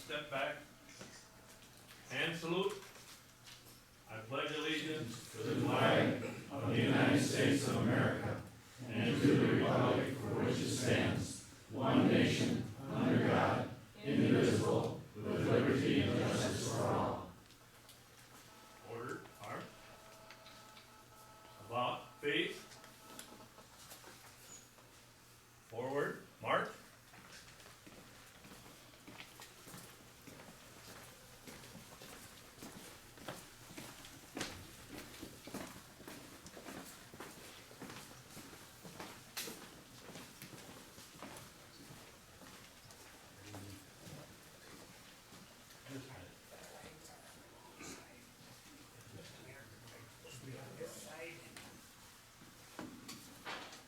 step back. Hand salute. I pledge allegiance To the flag of the United States of America and to the republic for which it stands, one nation, under God, indivisible, with liberty and justice for all. Order, arm. About face. Forward, march.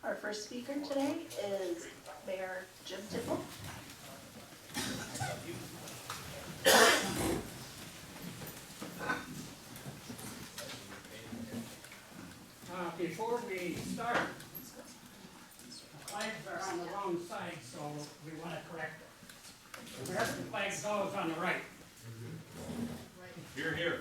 Our first speaker today is Mayor Jim Tipple. Before we start, the flags are on the wrong side, so we want to correct it. Wherever the flag goes on the right. Here, here.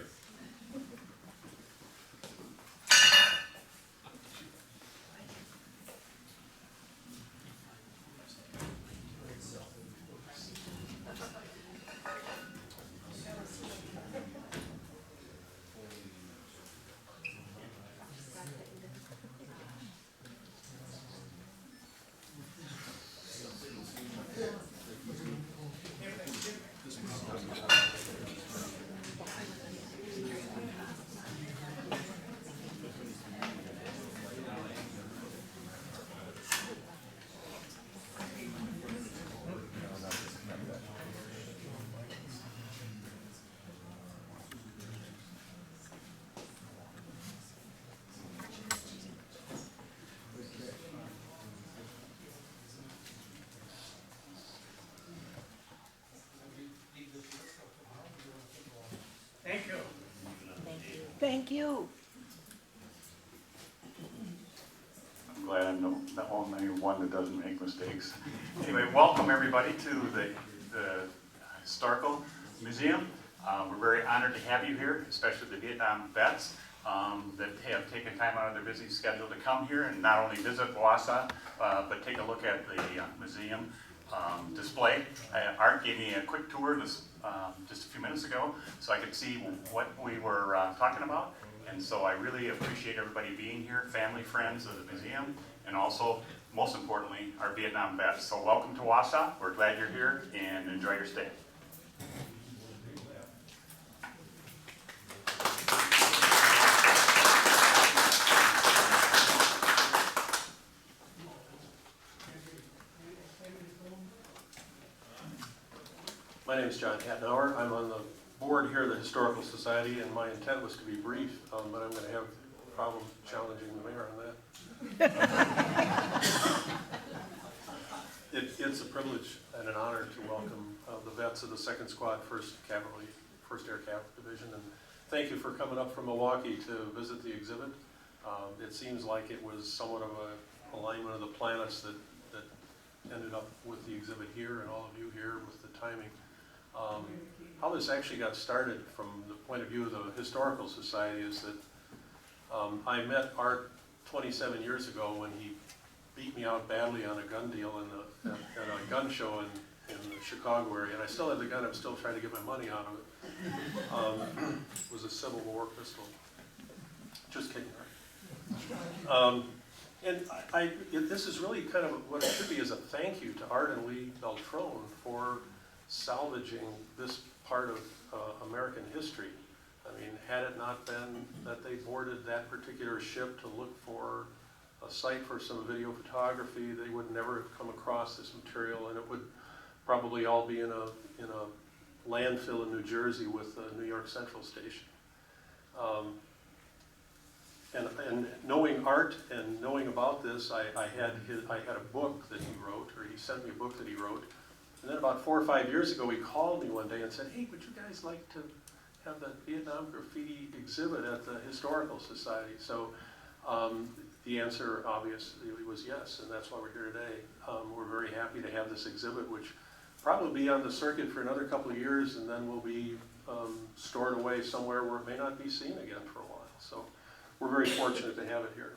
Thank you. Thank you. I'm glad I'm the only one that doesn't make mistakes. Anyway, welcome everybody to the Historical Museum. We're very honored to have you here, especially the Vietnam vets that have taken time out of their busy schedule to come here and not only visit Wausau, but take a look at the museum display. Art gave me a quick tour just a few minutes ago, so I could see what we were talking about. And so I really appreciate everybody being here, family, friends of the museum, and also, most importantly, our Vietnam vets. So welcome to Wausau. We're glad you're here, and enjoy your stay. My name is John Kattenauer. I'm on the board here at the Historical Society, and my intent was to be brief, but I'm going to have a problem challenging the mayor on that. It's a privilege and an honor to welcome the vets of the 2nd Squad, 1st Cavalry, 1st Air Cavalry Division, and thank you for coming up from Milwaukee to visit the exhibit. It seems like it was somewhat of a alignment of the planets that ended up with the exhibit here and all of you here with the timing. How this actually got started from the point of view of the Historical Society is that I met Art 27 years ago when he beat me out badly on a gun deal in a gun show in the Chicago area, and I still have the gun. I'm still trying to get my money out of it. It was a Civil War pistol. Just kidding, Art. And this is really kind of what it should be, is a thank you to Art and Lee Beltrone for salvaging this part of American history. I mean, had it not been that they boarded that particular ship to look for a site for some video photography, they would never have come across this material, and it would probably all be in a landfill in New Jersey with the New York Central Station. And knowing Art and knowing about this, I had a book that he wrote, or he sent me a book that he wrote. And then about 4 or 5 years ago, he called me one day and said, "Hey, would you guys like to have the Vietnam graffiti exhibit at the Historical Society?" So the answer obviously was yes, and that's why we're here today. We're very happy to have this exhibit, which probably be on the circuit for another couple of years, and then will be stored away somewhere where it may not be seen again for a while. So we're very fortunate to have it here.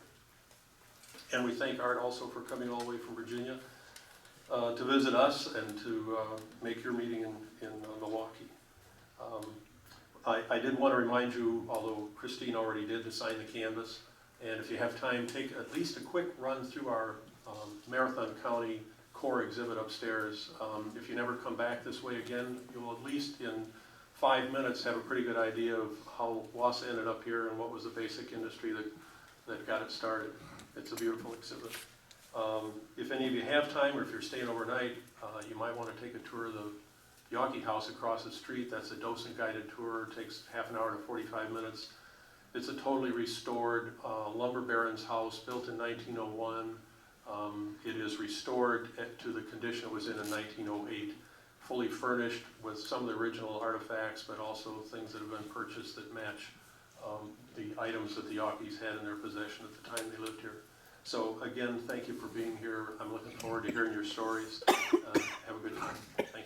And we thank Art also for coming all the way from Virginia to visit us and to make your meeting in Milwaukee. I did want to remind you, although Christine already did, to sign the canvas. And if you have time, take at least a quick run through our Marathon County core exhibit upstairs. If you never come back this way again, you'll at least in 5 minutes have a pretty good idea of how Wausau ended up here and what was the basic industry that got it started. It's a beautiful exhibit. If any of you have time, or if you're staying overnight, you might want to take a tour of the Yawkey House across the street. That's a docent guided tour. It takes half an hour to 45 minutes. It's a totally restored lumber baron's house built in 1901. It is restored to the condition it was in 1908, fully furnished with some of the original artifacts, but also things that have been purchased that match the items that the Yawkeys had in their possession at the time they lived here. So again, thank you for being here. I'm looking forward to hearing your stories. Have a good time. Thank you.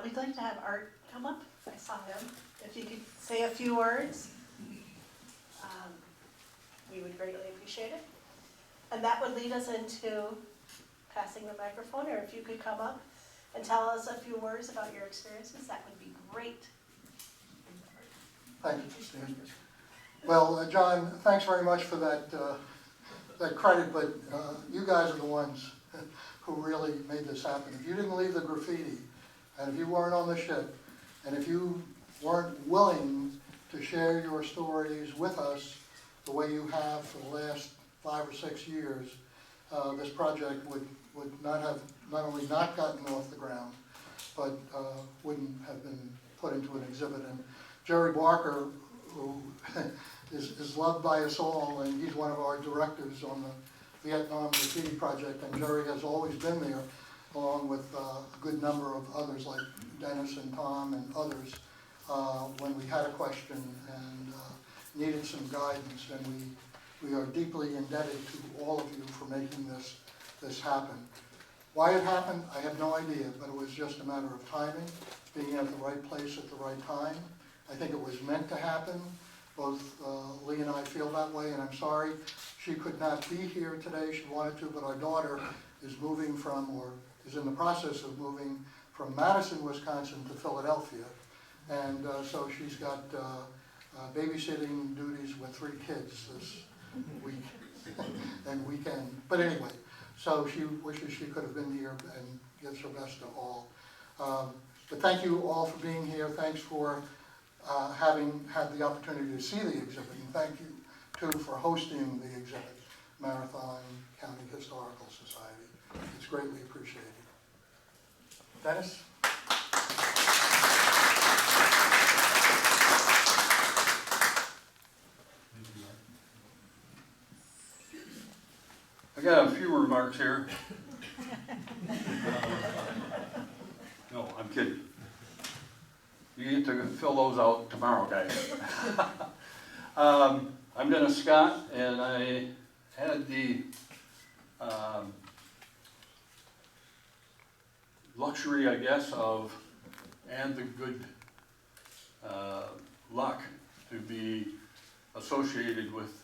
We'd like to have Art come up. I saw him. If you could say a few words, we would greatly appreciate it. And that would lead us into passing the microphone, or if you could come up and tell us a few words about your experiences, that would be great. Thank you, Christine. Well, John, thanks very much for that credit, but you guys are the ones who really made this happen. If you didn't leave the graffiti, and if you weren't on the ship, and if you weren't willing to share your stories with us the way you have for the last 5 or 6 years, this project would not have not only not gotten off the ground, but wouldn't have been put into an exhibit. And Jerry Barker, who is loved by us all, and he's one of our directors on the Vietnam Graffiti Project, and Jerry has always been there, along with a good number of others like Dennis and Tom and others, when we had a question and needed some guidance. And we are deeply indebted to all of you for making this happen. Why it happened, I have no idea, but it was just a matter of timing, being at the right place at the right time. I think it was meant to happen. Both Lee and I feel that way, and I'm sorry she could not be here today. She wanted to, but our daughter is moving from, or is in the process of moving from Madison, Wisconsin to Philadelphia. And so she's got babysitting duties with 3 kids this week and weekend. But anyway, so she wishes she could have been here and gives her best to all. But thank you all for being here. Thanks for having had the opportunity to see the exhibit. And thank you, too, for hosting the exhibit, Marathon County Historical Society. It's greatly appreciated. Dennis? I got a few remarks here. No, I'm kidding. You get to fill those out tomorrow, guys. I'm Dennis Scott, and I had the luxury, I guess, and the good luck to be associated with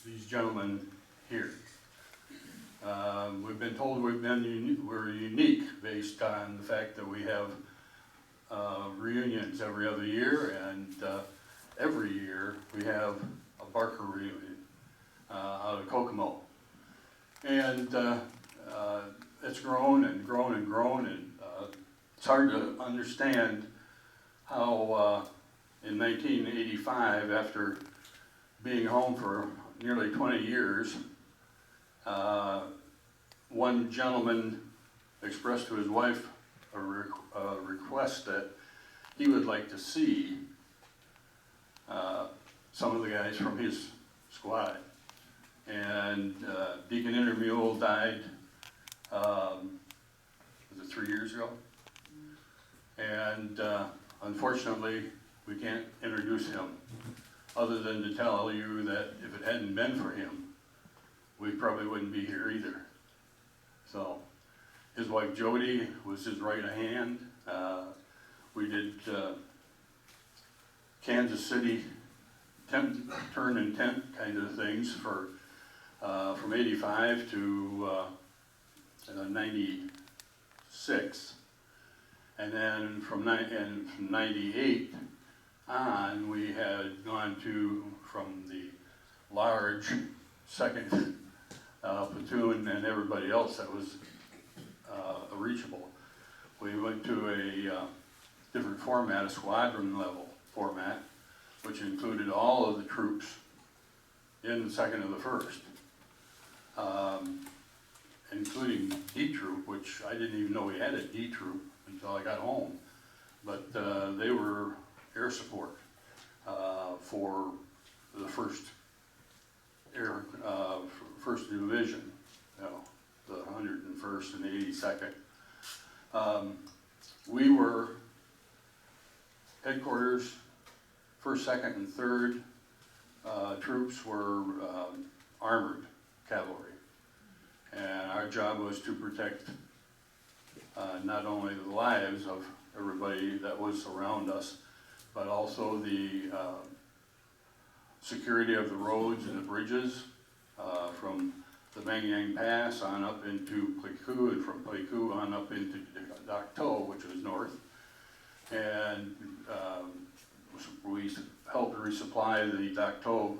these gentlemen here. We've been told we're unique based on the fact that we have reunions every other year, and every year we have a Barker reunion out of Kokomo. And it's grown and grown and grown, and it's hard to understand how in 1985, after being home for nearly 20 years, one gentleman expressed to his wife a request that he would like to see some of the guys from his squad. And Deacon Intermule died, was it 3 years ago? And unfortunately, we can't introduce him, other than to tell you that if it hadn't been for him, we probably wouldn't be here either. So, his wife Jody was his right hand. We did Kansas City tent, turn and tent kind of things for from 85 to 96. And then from 98 on, we had gone to, from the large second platoon and everybody else that was reachable. We went to a different format, a squadron level format, which included all of the troops in the second of the first, including D Troop, which I didn't even know we had a D Troop until I got home. But they were air support for the first first division, you know, the 101st and the 82nd. We were headquarters, 1st, 2nd, and 3rd troops were armored cavalry. And our job was to protect not only the lives of everybody that was around us, but also the security of the roads and the bridges from the Bangyang Pass on up into Pleiku, and from Pleiku on up into Dak To, which was north. And we helped resupply the Dak To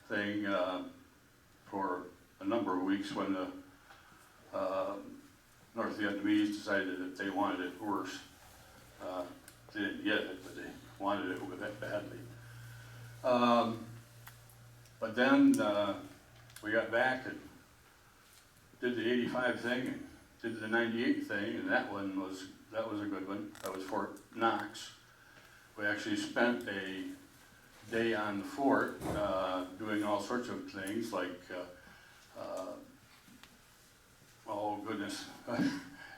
thing for a number of weeks when the North Vietnamese decided that they wanted it worse. They didn't get it, but they wanted it that badly. But then we got back and did the 85 thing and did the 98 thing, and that was a good one. That was Fort Knox. We actually spent a day on the fort doing all sorts of things like, oh goodness,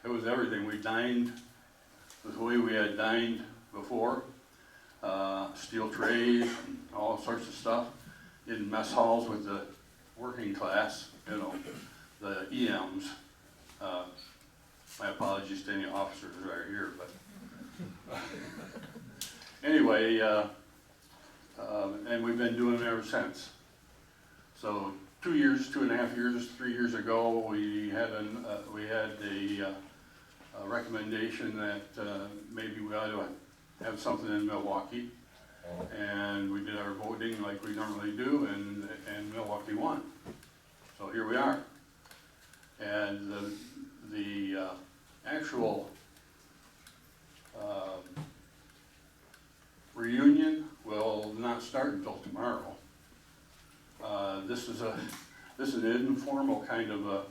it was everything. We dined the way we had dined before, steel trays and all sorts of stuff in mess halls with the working class, you know, the EMs. My apologies to any officers that are here, but anyway, and we've been doing it ever since. So 2 years, 2.5 years, 3 years ago, we had a recommendation that maybe we ought to have something in Milwaukee, and we did our voting like we normally do, and Milwaukee won. So here we are. And the actual reunion will not start until tomorrow. This is an informal kind of a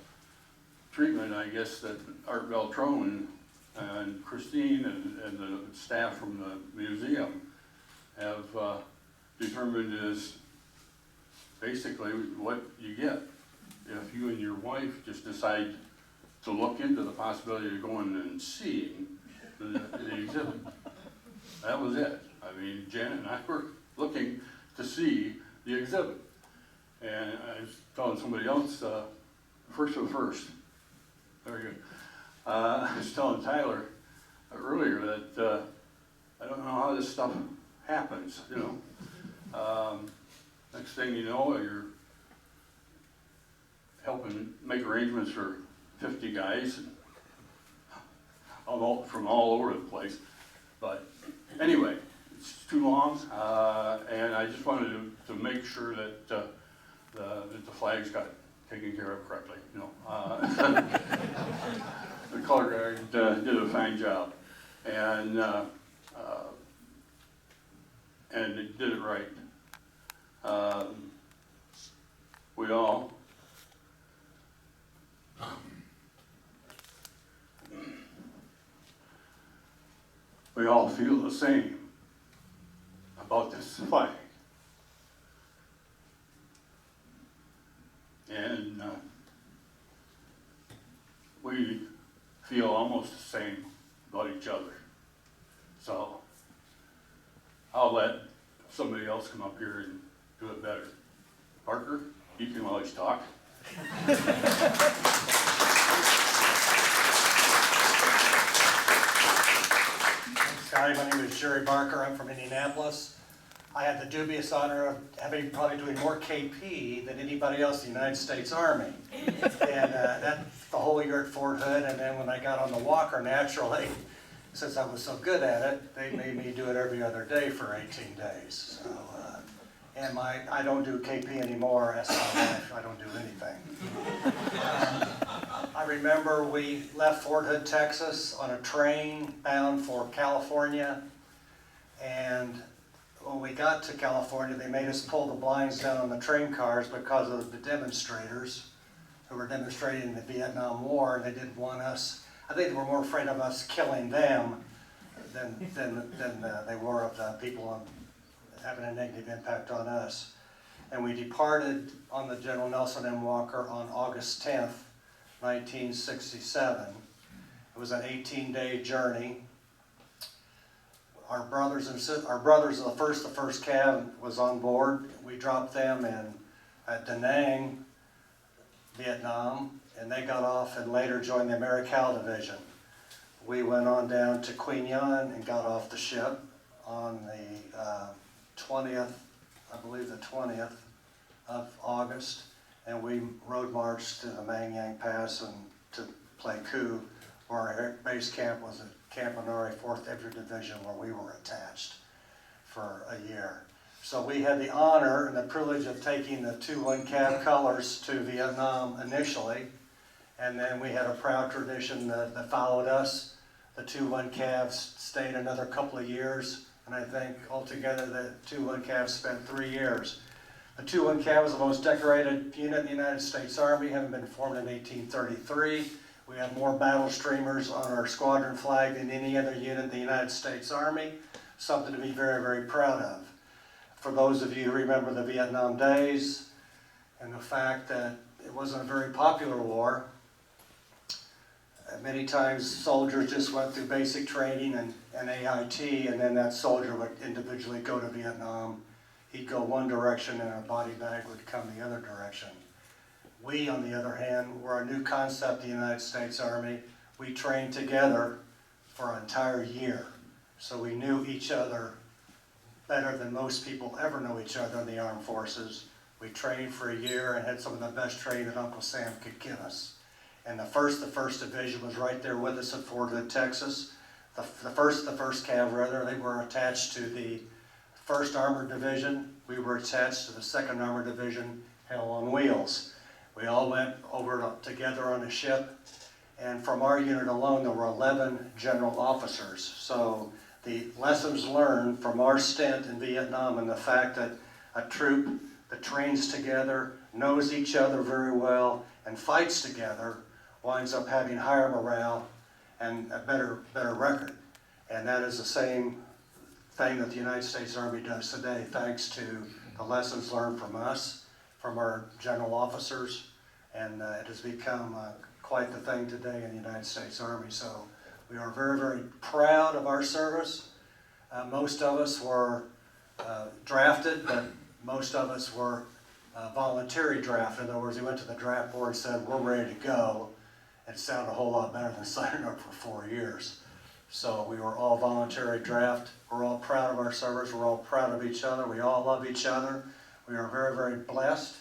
treatment, I guess, that Art Beltrone and Christine and the staff from the museum have determined is basically what you get if you and your wife just decide to look into the possibility of going and seeing the exhibit. That was it. I mean, Janet and I were looking to see the exhibit. And I was telling somebody else, first of the first, very good. I was telling Tyler earlier that I don't know how this stuff happens, you know. Next thing you know, you're helping make arrangements for 50 guys and from all over the place. But anyway, it's too long, and I just wanted to make sure that the flags got taken care of correctly. You know, the color guard did a fine job, and it did it right. We all feel the same about this flag. I'll let somebody else come up here and do it better. Parker, you can always talk. Scotty, my name is Jerry Barker. I'm from Indianapolis. I had the dubious honor of having probably doing more KP than anybody else in the United States Army. And that's the whole year at Fort Hood. And then when I got on the walker, naturally, since I was so good at it, they made me do it every other day for 18 days. So, and I don't do KP anymore. That's my life. I don't do anything. I remember we left Fort Hood, Texas on a train bound for California. And when we got to California, they made us pull the blinds down on the train cars because of the demonstrators who were demonstrating in the Vietnam War, and they didn't want us. I think they were more afraid of us killing them than they were of the people having a negative impact on us. And we departed on the General Nelson M. Walker on August 10th, 1967. It was an 18-day journey. Our brothers of the first Cav was on board. We dropped them at Da Nang, Vietnam, and they got off and later joined the Americal Division. We went on down to Quy Nhon and got off the ship on the 20th, I believe the 20th of August, and we road marched to the Mang Yang Pass and to Pleiku, where our base camp was at Camp Honore 4th Infantry Division, where we were attached for a year. So we had the honor and the privilege of taking the 2-1 Cav colors to Vietnam initially, and then we had a proud tradition that followed us. The 2-1 Cavs stayed another couple of years, and I think altogether the 2-1 Cavs spent 3 years. The 2-1 Cav was the most decorated unit in the United States Army, having been formed in 1833. We have more battle streamers on our squadron flag than any other unit in the United States Army, something to be very, very proud of. For those of you who remember the Vietnam days and the fact that it wasn't a very popular war, many times soldiers just went through basic training and AIT, and then that soldier would individually go to Vietnam. He'd go one direction and a body bag would come the other direction. We, on the other hand, were a new concept in the United States Army. We trained together for an entire year. So we knew each other better than most people ever know each other in the armed forces. We trained for a year and had some of the best training that Uncle Sam could give us. And the first Division was right there with us at Fort Hood, Texas. The first Cav, rather, they were attached to the 1st Armored Division. We were attached to the 2nd Armored Division, Hell on Wheels. We all went over together on a ship, and from our unit alone, there were 11 general officers. So the lessons learned from our stint in Vietnam and the fact that a troop that trains together, knows each other very well, and fights together winds up having higher morale and a better record. And that is the same thing that the United States Army does today, thanks to the lessons learned from us, from our general officers, and it has become quite the thing today in the United States Army. So we are very, very proud of our service. Most of us were drafted, but most of us were voluntary draft. In other words, we went to the draft board and said, we're ready to go. It sounded a whole lot better than signing up for 4 years. So we were all voluntary draft. We're all proud of our service. We're all proud of each other. We all love each other. We are very, very blessed.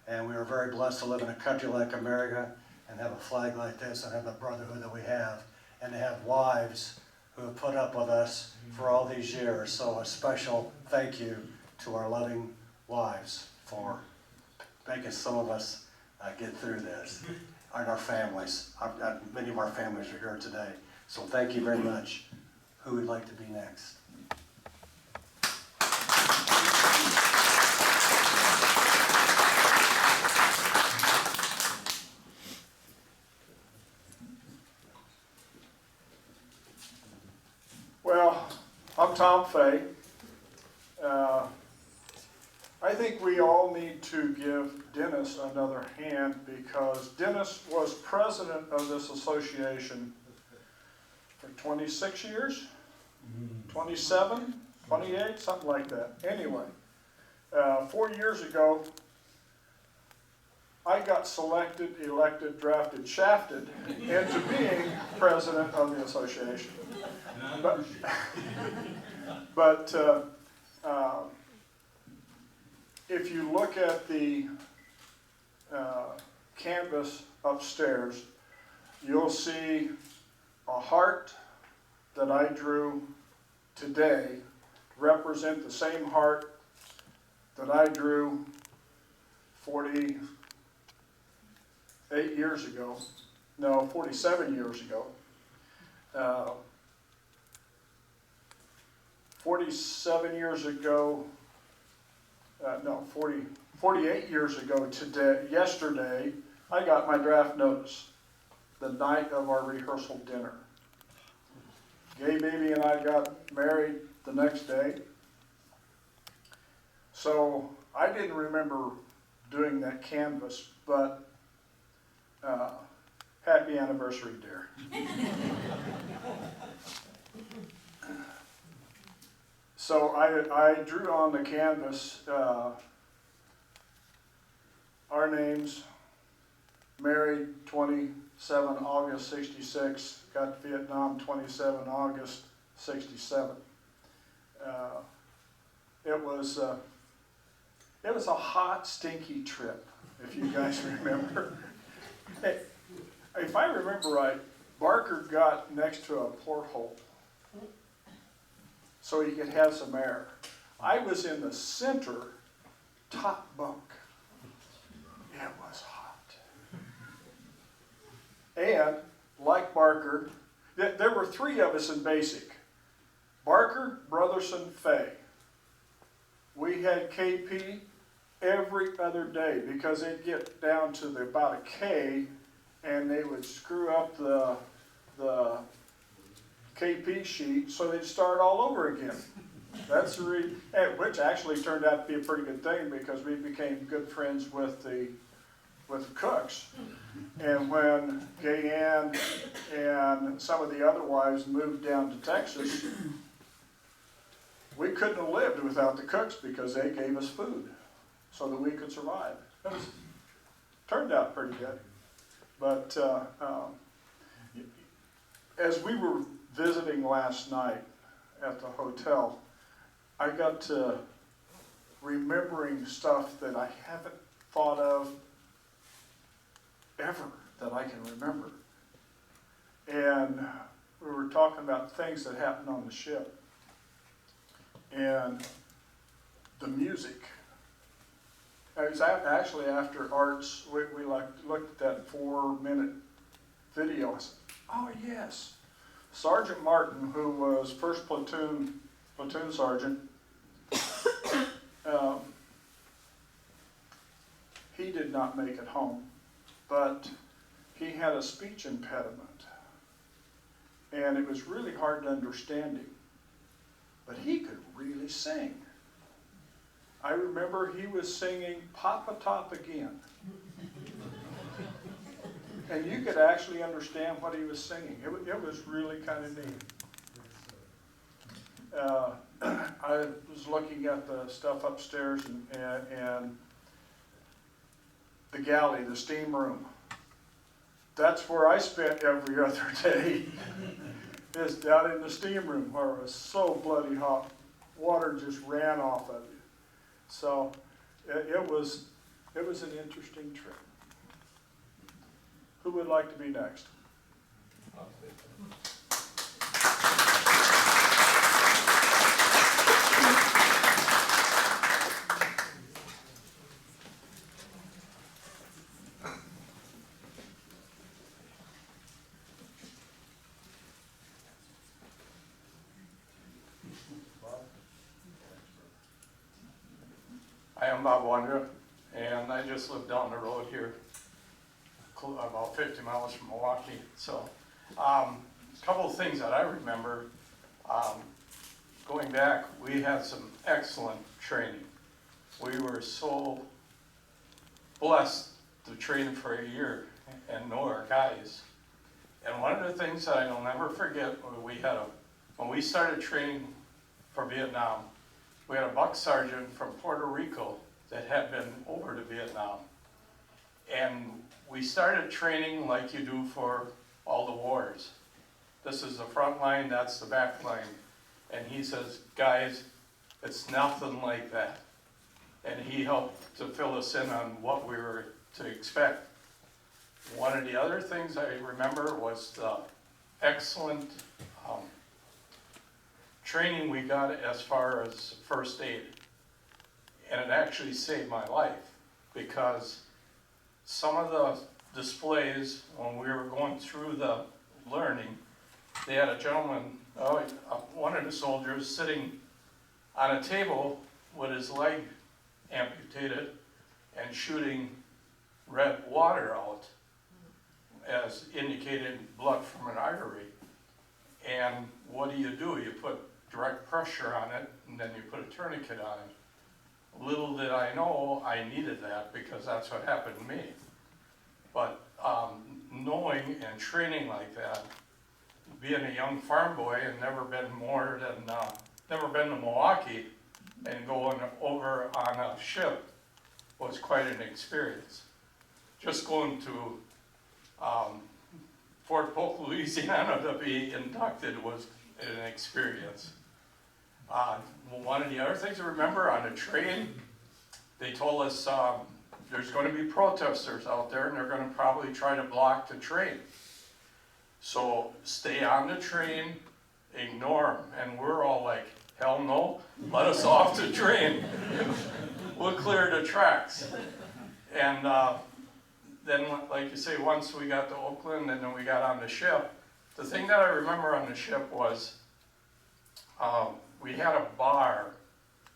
And we are very blessed to live in a country like America and have a flag like this and have the brotherhood that we have. And to have wives who have put up with us for all these years. So a special thank you to our loving wives for making some of us get through this. And our families. Many of our families are here today. So thank you very much. Who would like to be next? Well, I'm Tom Fay. I think we all need to give Dennis another hand because Dennis was president of this association for 26 years, 27. 28, something like that. Anyway, 4 years ago, I got selected, elected, drafted, shafted into being president of the association. But if you look at the canvas upstairs, you'll see a heart that I drew today represent the same heart that I drew 48 years ago, no, 47 years ago. 47 years ago, 48 years ago today, yesterday, I got my draft notice the night of our rehearsal dinner. Gay Baby and I got married the next day. So I didn't remember doing that canvas, but happy anniversary, dear. So I drew on the canvas our names, married 27 August 66, got to Vietnam 27 August 67. It was a hot, stinky trip, if you guys remember. If I remember right, Barker got next to a porthole so he could have some air. I was in the center, top bunk. It was hot. And, like Barker, there were three of us in basic. Barker, Brotherson, Fay. We had KP every other day because they'd get down to about a K and they would screw up the KP sheet, so they'd start all over again. That's the which actually turned out to be a pretty good thing because we became good friends with the cooks. And when Gay Ann and some of the other wives moved down to Texas, we couldn't have lived without the cooks because they gave us food so that we could survive. It turned out pretty good. But as we were visiting last night at the hotel, I got to remembering stuff that I haven't thought of ever that I can remember. And we were talking about things that happened on the ship. And the music. It was actually after Art's, we looked at that 4-minute video. I said, oh yes. Sergeant Martin, who was first platoon sergeant, he did not make it home, but he had a speech impediment, and it was really hard to understand him, but he could really sing. I remember he was singing Papa Top Again. And you could actually understand what he was singing. It was really kind of neat. I was looking at the stuff upstairs and the galley, the steam room. That's where I spent every other day. Is down in the steam room where it was so bloody hot. Water just ran off of you. So it was an interesting trip. Who would like to be next? I am Bob Wondra, and I just live down the road here, about 50 miles from Milwaukee. So, a couple of things that I remember, going back, we had some excellent training. We were so blessed to train for a year and know our guys. And one of the things that I'll never forget, when we started training for Vietnam. We had a buck sergeant from Puerto Rico that had been over to Vietnam. And we started training like you do for all the wars. This is the front line, that's the back line. And he says, guys, it's nothing like that. And he helped to fill us in on what we were to expect. One of the other things I remember was the excellent training we got as far as first aid. And it actually saved my life, because some of the displays, when we were going through the learning, they had a gentleman, one of the soldiers, sitting on a table with his leg amputated and shooting red water out, as indicated blood from an artery. And what do? You put direct pressure on it, and then you put a tourniquet on it. Little did I know I needed that, because that's what happened to me. But knowing and training like that, being a young farm boy and never been to Milwaukee, and going over on a ship was quite an experience. Just going to Fort Polk, Louisiana to be inducted was an experience. One of the other things to remember on the train, they told us there's going to be protesters out there and they're going to probably try to block the train. So stay on the train, ignore them. And we're all like, hell no, let us off the train. We'll clear the tracks. And then, like you say, once we got to Oakland and then we got on the ship, the thing that I remember on the ship was we had a bar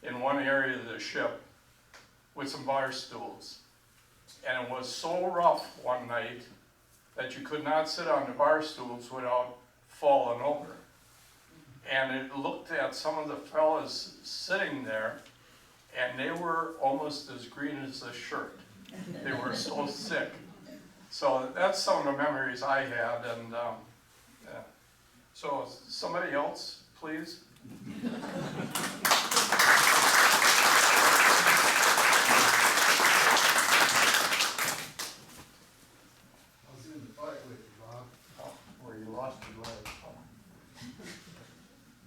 in one area of the ship with some bar stools. And it was so rough one night that you could not sit on the bar stools without falling over. And it looked at some of the fellas sitting there, and they were almost as green as the shirt. They were so sick. So that's some of the memories I had, and yeah. So somebody else, please. I was in the fight with you, Bob. Where you lost your leg.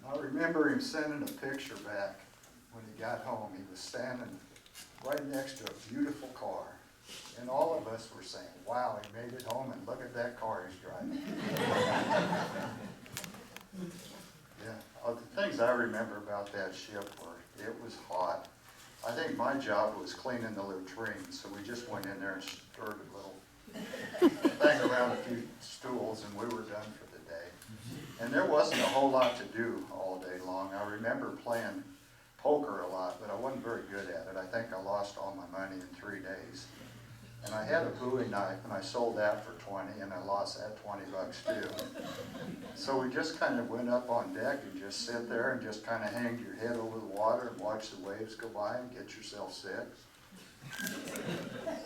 I remember him sending a picture back when he got home. He was standing right next to a beautiful car. And all of us were saying, wow, he made it home, and look at that car he's driving. Yeah, the things I remember about that ship were, it was hot. I think my job was cleaning the latrine, so we just went in there and stirred a little thing around a few stools, and we were done for the day. And there wasn't a whole lot to do all day long. I remember playing poker a lot, but I wasn't very good at it. I think I lost all my money in 3 days. And I had a Bowie knife, and I sold that for 20, and I lost that $20 too. So we just kind of went up on deck and just sit there and just kind of hang your head over the water and watch the waves go by and get yourself sick.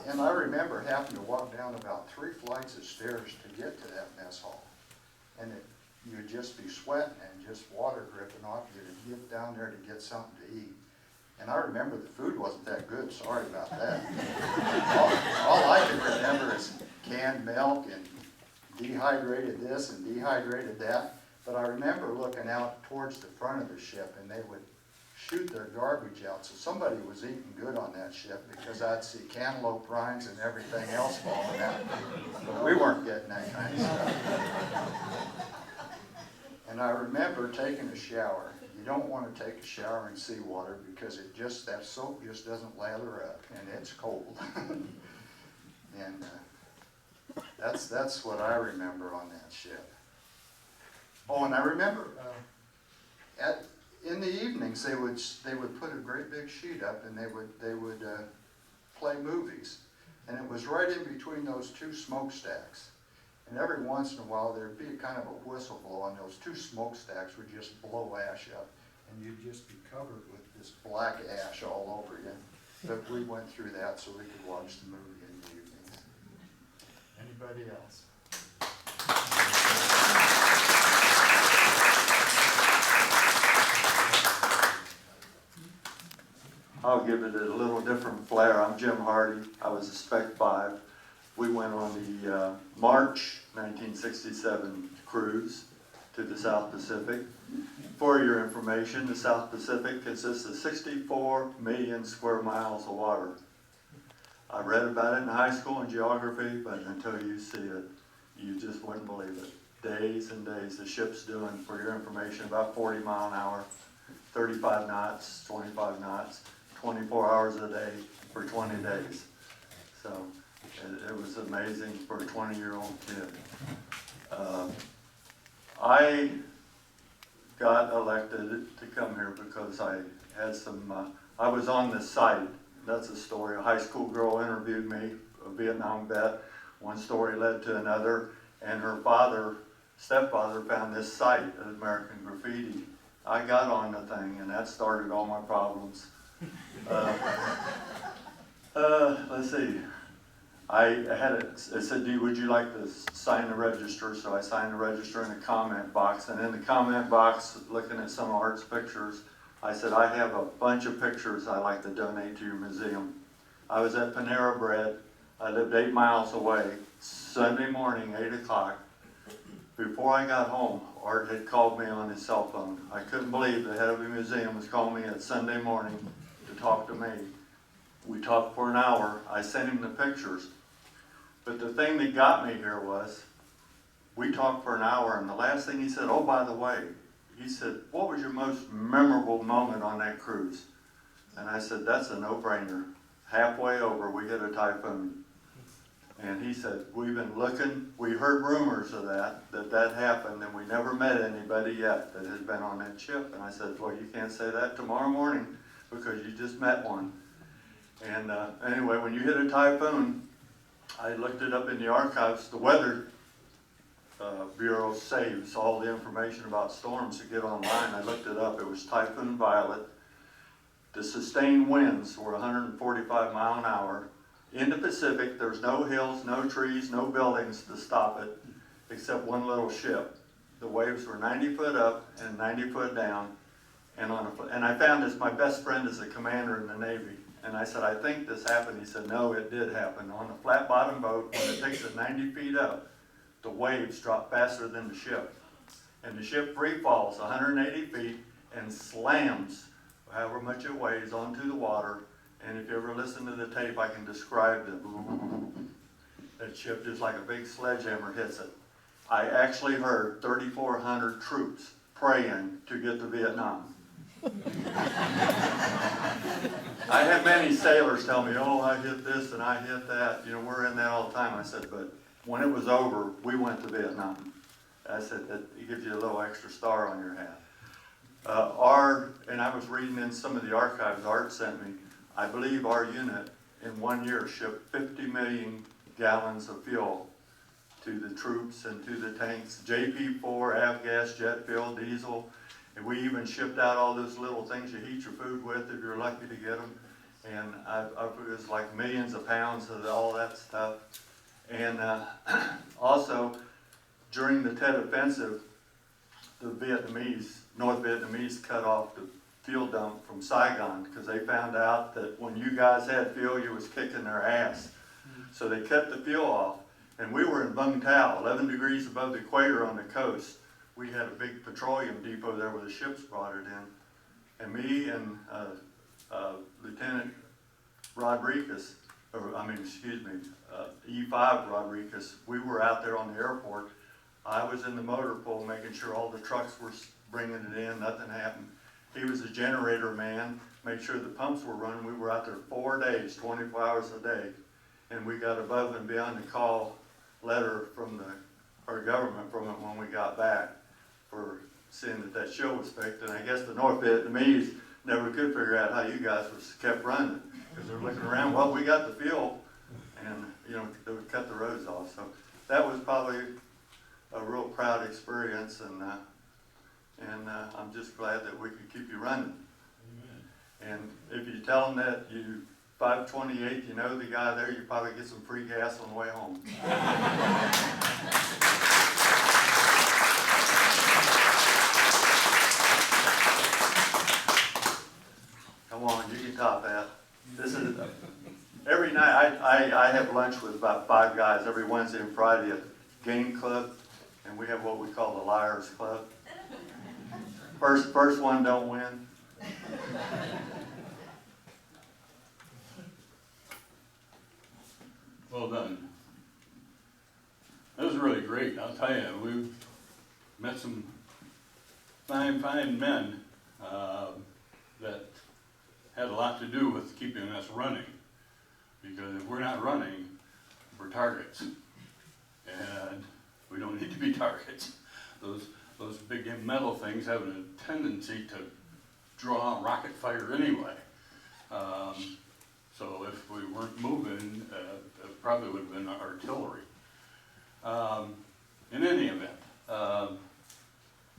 And I remember having to walk down about 3 flights of stairs to get to that mess hall. And you'd just be sweating and just water dripping off you to get down there to get something to eat. And I remember the food wasn't that good, sorry about that. all I can remember is canned milk and dehydrated this and dehydrated that. But I remember looking out towards the front of the ship, and they would shoot their garbage out. So somebody was eating good on that ship, because I'd see cantaloupe rinds and everything else falling out. But we weren't getting that kind of stuff. And I remember taking a shower. You don't want to take a shower in seawater, because that soap just doesn't lather up, and it's cold. And that's what I remember on that ship. Oh, and I remember in the evenings they would put a great big sheet up, and they would play movies, and it was right in between those 2 smokestacks. And every once in a while there'd be kind of a whistle blow, and those 2 smokestacks would just blow ash up, and you'd just be covered with this black ash all over you. But we went through that so we could watch the movie in the evenings. Anybody else? I'll give it a little different flair. I'm Jim Hardy. I was a Spec 5. We went on the March 1967 cruise to the South Pacific. For your information, the South Pacific consists of 64 million square miles of water. I read about it in high school in geography, but until you see it, you just wouldn't believe it. Days and days. The ship's doing, for your information, about 40 mile an hour, 35 knots, 25 knots, 24 hours a day for 20 days. So it was amazing for a 20-year-old kid. I got elected to come here because I had some, I was on the site. That's a story. A high school girl interviewed me, a Vietnam vet. One story led to another, and her stepfather found this site at American Graffiti. I got on the thing, and that started all my problems. Let's see. It said, would you like to sign the register? So I signed the register in the comment box, and in the comment box, looking at some of Art's pictures, I said, I have a bunch of pictures I'd like to donate to your museum. I was at Panera Bread. I lived 8 miles away. Sunday morning, 8 o'clock. Before I got home, Art had called me on his cell phone. I couldn't believe the head of the museum was calling me at Sunday morning to talk to me. We talked for an hour. I sent him the pictures. But the thing that got me here was, we talked for an hour, and the last thing he said, oh, by the way, he said, what was your most memorable moment on that cruise? And I said, that's a no-brainer. Halfway over, we hit a typhoon. And he said, we've been looking, we heard rumors of that happened, and we never met anybody yet that had been on that ship. And I said, well, you can't say that tomorrow morning because you just met one. And anyway, when you hit a typhoon, I looked it up in the archives. The Weather Bureau saves all the information about storms to get online. I looked it up. It was Typhoon Violet. The sustained winds were 145 mile an hour. In the Pacific, there's no hills, no trees, no buildings to stop it, except one little ship. The waves were 90 foot up and 90 foot down. And I found this, my best friend is a commander in the Navy. And I said, I think this happened. He said, no, it did happen. On a flat bottom boat, when it takes it 90 feet up, the waves drop faster than the ship. And the ship free falls 180 feet and slams, however much it weighs, onto the water. And if you ever listen to the tape, I can describe that ship just like a big sledgehammer hits it. I actually heard 3,400 troops praying to get to Vietnam. I had many sailors tell me, oh, I hit this and I hit that. You know, we're in that all the time. I said, but when it was over, we went to Vietnam. I said, that it gives you a little extra star on your hat. And I was reading in some of the archives Art sent me. I believe our unit in 1 year shipped 50 million gallons of fuel to the troops and to the tanks. JP4, avgas, jet fuel, diesel. And we even shipped out all those little things you heat your food with if you're lucky to get them. And it was like millions of pounds of all that stuff. And also, during the Tet Offensive, the North Vietnamese cut off the fuel dump from Saigon because they found out that when you guys had fuel, you was kicking their ass. So they cut the fuel off. And we were in Vung Tau, 11 degrees above the equator on the coast. We had a big petroleum depot there where the ships brought it in. And me and Lieutenant Rodriguez, E5 Rodriguez, we were out there on the airport. I was in the motor pool making sure all the trucks were bringing it in, nothing happened. He was a generator man, made sure the pumps were running. We were out there 4 days, 24 hours a day. And we got above and beyond the call letter from our government from it when we got back for seeing that show was fixed. And I guess the North Vietnamese never could figure out how you guys was kept running because they're looking around, well, we got the fuel, and you know, they would cut the roads off. So that was probably a real proud experience, and I'm just glad that we could keep you running. Amen. And if you tell them that you 528, you know the guy there, you probably get some free gas on the way home. Come on, you can top hat. This is, every night, I have lunch with about 5 guys every Wednesday and Friday at Game Club, and we have what we call the Liars Club. First one don't win. Well done. That was really great, I'll tell you. We've met some fine men that had a lot to do with keeping us running. Because if we're not running, we're targets. And we don't need to be targets. Those big metal things have a tendency to draw rocket fire anyway. So if we weren't moving, it probably would have been artillery. In any event,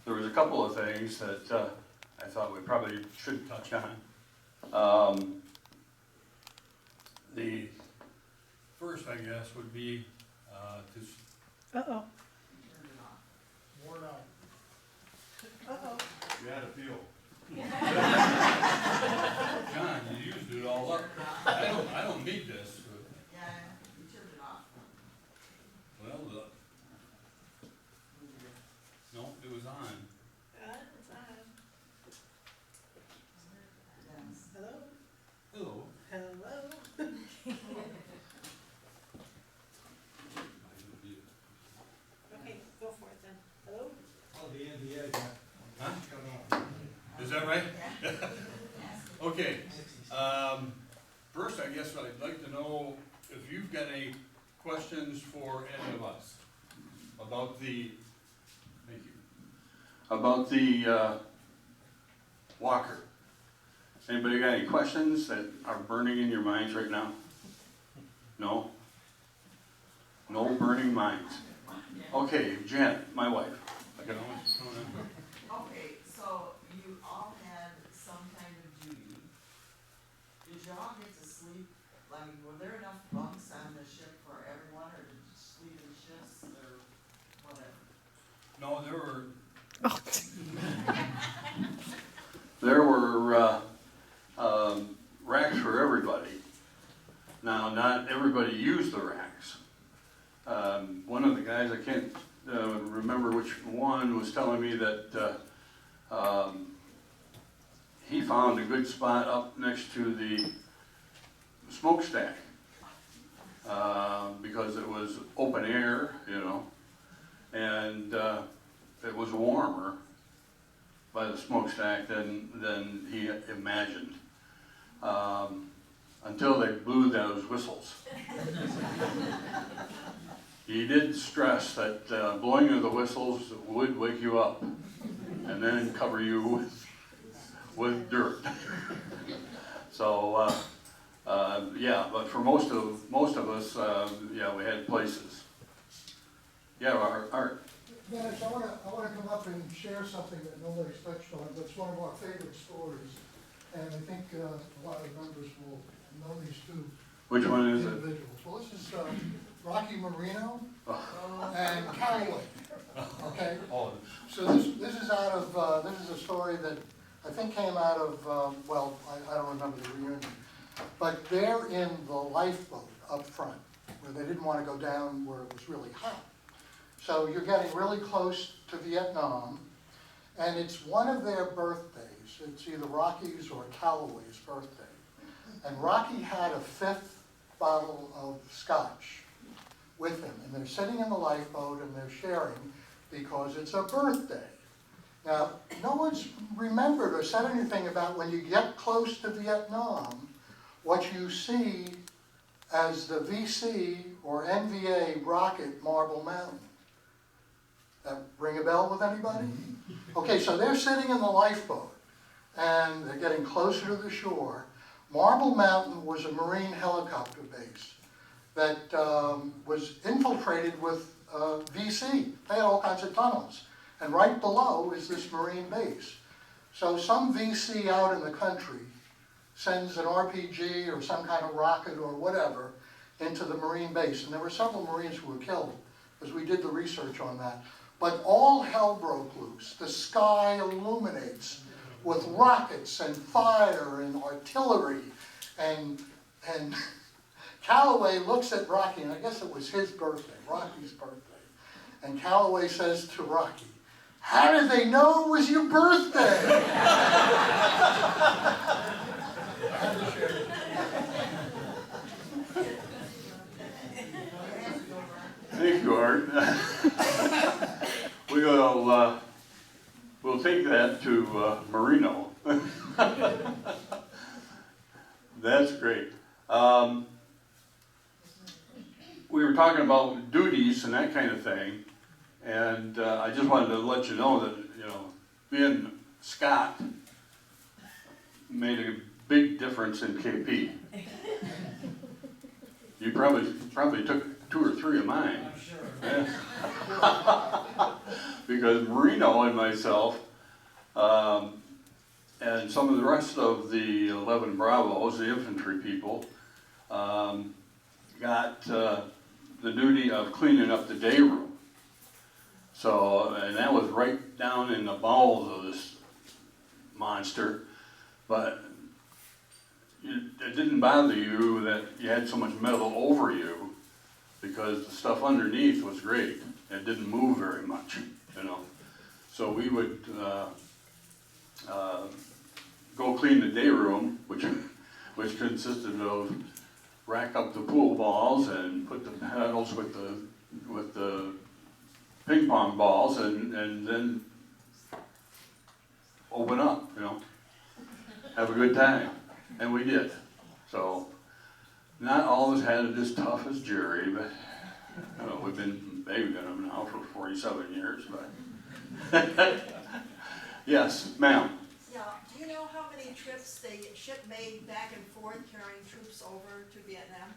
there was a couple of things that I thought we probably should touch on. The first, I guess, would be to Uh-oh. Worn out. Uh-oh. you had a feel. John, you used it all up. I don't need this. Yeah, you turned it off. Well, no, it was on. It's on. Yes. Hello? Hello. Hello? Okay, go for it then. Hello? Oh, the NDA, Huh? cut off. Is that right? Yeah. Okay. First, I guess I'd like to know if you've got any questions for any of us about the, thank you, about the walker. Anybody got any questions that are burning in your minds right now? No? No burning minds. Okay, Janet, my wife. I can always count on her. Okay, so you all had some kind of duty. Did you all get to sleep? Like, were there enough bunks on the ship for everyone, or did you sleep in shifts, or whatever? No, there were racks for everybody. Now, not everybody used the racks. One of the guys, I can't remember which one, was telling me that he found a good spot up next to the smokestack because it was open air, you know, and it was warmer by the smokestack than he imagined, until they blew those whistles. He did stress that blowing of the whistles would wake you up and then cover you with dirt. So yeah, but for most of us, yeah, we had places. Yeah, Art. Dennis, I wanna come up and share something that nobody's touched on, but it's one of our favorite stories. And I think a lot of members will know these two Which one is it? individuals. Well, this is Rocky Marino and Callaway, okay? Oh, So this is out of, this is a story that I think came out of, well, I don't remember the reunion, but they're in the lifeboat up front, where they didn't want to go down where it was really hot. So you're getting really close to Vietnam, and it's one of their birthdays. It's either Rocky's or Callaway's birthday. And Rocky had a 5th bottle of scotch with him, and they're sitting in the lifeboat and they're sharing because it's a birthday. Now, no one's remembered or said anything about when you get close to Vietnam, what you see as the VC or NVA rocket Marble Mountain. That ring a bell with anybody? Okay, so they're sitting in the lifeboat and they're getting closer to the shore. Marble Mountain was a Marine helicopter base that was infiltrated with VC. They had all kinds of tunnels. And right below is this Marine base. So some VC out in the country sends an RPG or some kind of rocket or whatever into the Marine base. And there were several Marines who were killed because we did the research on that. But all hell broke loose. The sky illuminates with rockets and fire and artillery. And Calloway looks at Rocky, and I guess it was his birthday, Rocky's birthday. And Calloway says to Rocky, "How did they know it was your birthday?" Thank you, Art. We'll take that to Marino. That's great. We were talking about duties and that kind of thing, and I just wanted to let you know that, you know, being Scott made a big difference in KP. You probably took 2 or 3 of mine. I'm sure. Yeah. Because Marino and myself, and some of the rest of the 11 Bravos, the infantry people, got the duty of cleaning up the day room. So, and that was right down in the bowels of this monster, but it didn't bother you that you had so much metal over you, because the stuff underneath was great. It didn't move very much, you know. So we would go clean the day room, which consisted of rack up the pool balls and put the paddles with the ping pong balls, and then open up, you know, have a good time, and we did. So not all of us had it as tough as Jerry, but you know, they've been him now for 47 years, but yes, ma'am. Yeah, do you know how many trips the ship made back and forth carrying troops over to Vietnam?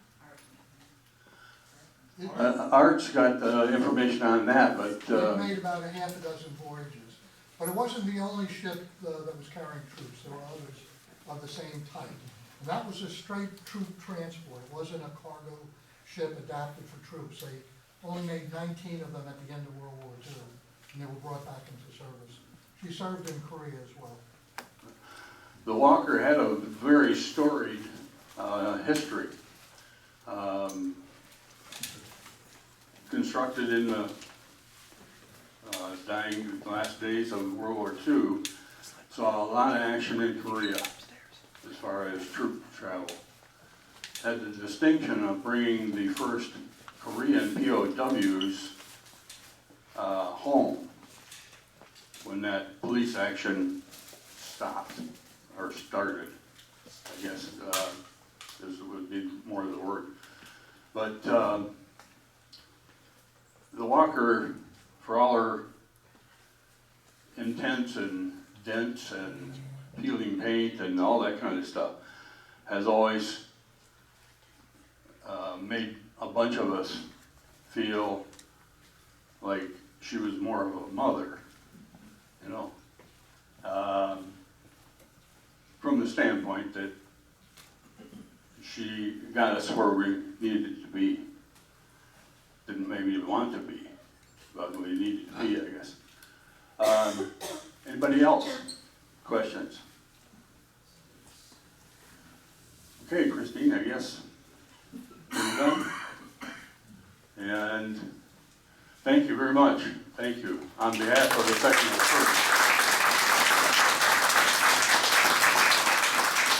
Art's got information on that, but It made about a half a dozen voyages. But it wasn't the only ship that was carrying troops. There were others of the same type. And that was a straight troop transport. It wasn't a cargo ship adapted for troops. They only made 19 of them at the end of World War II, and they were brought back into service. She served in Korea as well. the Walker had a very storied history. Constructed in the dying last days of World War II, saw a lot of action in Korea as far as troop travel. Had the distinction of bringing the first Korean POWs home when that police action stopped, or started, I guess, this would be more of the word. But the Walker, for all her intents and dents and peeling paint and all that kind of stuff, has always made a bunch of us feel like she was more of a mother, you know, from the standpoint that she got us where we needed to be. Didn't maybe want to be, but we needed to be, I guess. Anybody else? Questions? Okay, Christine, I guess we're done. And thank you very much. Thank you on behalf of the Second and First.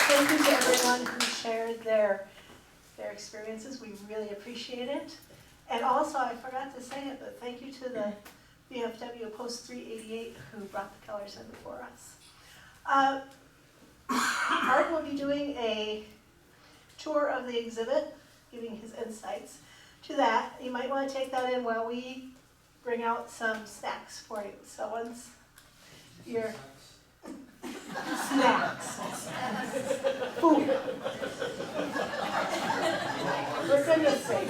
Thank you to everyone who shared their experiences. We really appreciate it. And also, I forgot to say it, but thank you to the VFW Post 388 who brought the colors in before us. Art will be doing a tour of the exhibit, giving his insights to that. You might want to take that in while we bring out some snacks for you. So once you're snacks, food. For goodness sake.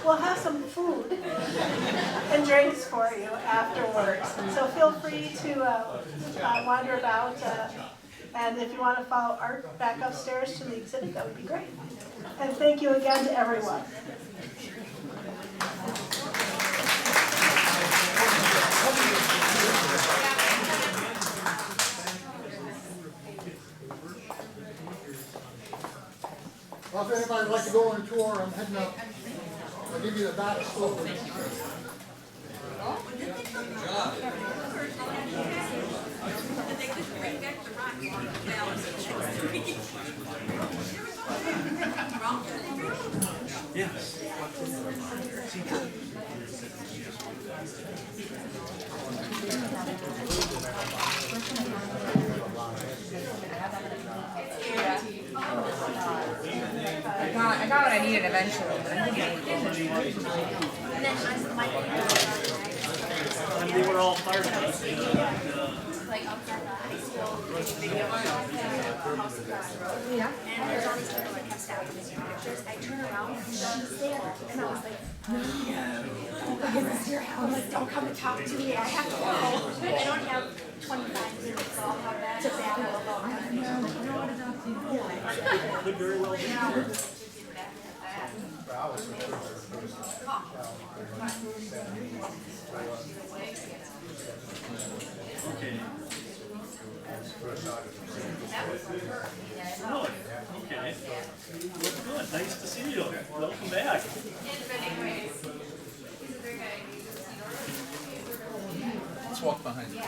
We'll have some food and drinks for you afterwards. So feel free to wander about. And if you want to follow Art back upstairs to the exhibit, that would be great. And thank you again to everyone. Yeah. if anybody'd like to go on a tour, I'm heading up. I'll give you the back slope. I got what I needed eventually. They were all part of us. Like outside the high school, video House of God Road. Yeah. And there's all these people that kept stopping me taking pictures. I turn around and she's there. And I was like, no, is this your house? Like, don't come and talk to me. I have to go. I don't have 25 minutes to babble about my Could very well be. Okay. Really? Okay. Well, good. Nice to see you. Welcome back. Let's walk behind you.